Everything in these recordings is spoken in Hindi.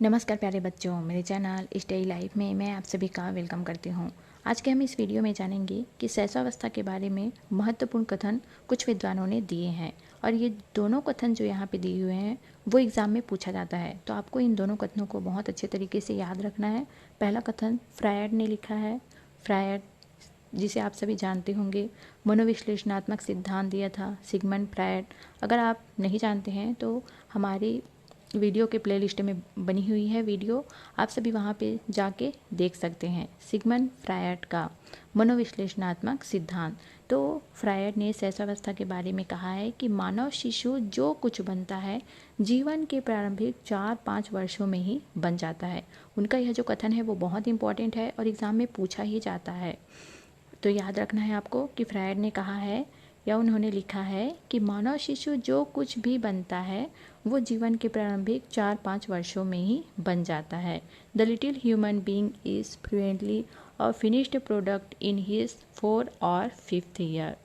नमस्कार प्यारे बच्चों, मेरे चैनल स्टडी लाइफ में मैं आप सभी का वेलकम करती हूँ। आज के हम इस वीडियो में जानेंगे कि शैशवावस्था के बारे में महत्वपूर्ण कथन कुछ विद्वानों ने दिए हैं और ये दोनों कथन जो यहाँ पे दिए हुए हैं वो एग्ज़ाम में पूछा जाता है। तो आपको इन दोनों कथनों को बहुत अच्छे तरीके से याद रखना है। पहला कथन फ्रायड ने लिखा है। फ्रायड जिसे आप सभी जानते होंगे, मनोविश्लेषणात्मक सिद्धांत दिया था सिगमंड फ्रायड। अगर आप नहीं जानते हैं तो हमारी वीडियो के प्लेलिस्ट में बनी हुई है वीडियो, आप सभी वहाँ पे जाके देख सकते हैं। सिगमंड फ्रायड का मनोविश्लेषणात्मक सिद्धांत। तो फ्रायड ने शैशवावस्था के बारे में कहा है कि मानव शिशु जो कुछ बनता है जीवन के प्रारंभिक 4-5 वर्षों में ही बन जाता है। उनका यह जो कथन है वो बहुत इंपॉर्टेंट है और एग्ज़ाम में पूछा ही जाता है। तो याद रखना है आपको कि फ्रायड ने कहा है या उन्होंने लिखा है कि मानव शिशु जो कुछ भी बनता है वो जीवन के प्रारंभिक 4-5 वर्षों में ही बन जाता है। The little human being is fluently a finished product in his 4 और 5th ईयर।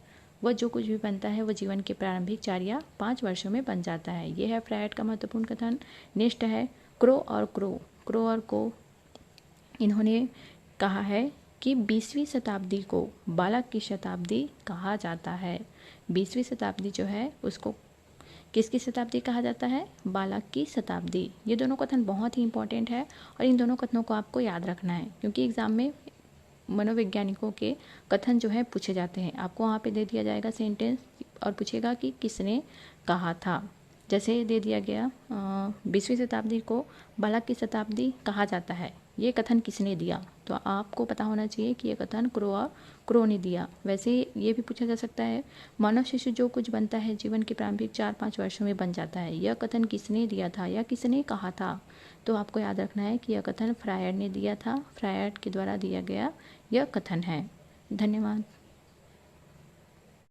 वह जो कुछ भी बनता है वो जीवन के प्रारंभिक 4 या 5 वर्षों में बन जाता है। ये है फ्रायड का महत्वपूर्ण कथन। नेक्स्ट है क्रो और को इन्होंने कहा है कि 20वीं शताब्दी को बालक की शताब्दी कहा जाता है। 20वीं शताब्दी जो है उसको किसकी शताब्दी कहा जाता है? बालक की शताब्दी। ये दोनों कथन बहुत ही इंपॉर्टेंट है और इन दोनों कथनों को आपको याद रखना है क्योंकि एग्ज़ाम में मनोवैज्ञानिकों के कथन जो है पूछे जाते हैं। आपको वहाँ पे दे दिया जाएगा सेंटेंस और पूछेगा कि किसने कहा था। जैसे दे दिया गया 20वीं शताब्दी को बालक की शताब्दी कहा जाता है, ये कथन किसने दिया? तो आपको पता होना चाहिए कि ये कथन क्रो ने दिया। वैसे ये भी पूछा जा सकता है मानव शिशु जो कुछ बनता है जीवन के प्रारंभिक 4-5 वर्षों में बन जाता है, यह कथन किसने दिया था या किसने कहा था? तो आपको याद रखना है कि यह कथन फ्रायड ने दिया था। फ्रायड के द्वारा दिया गया यह कथन है। धन्यवाद।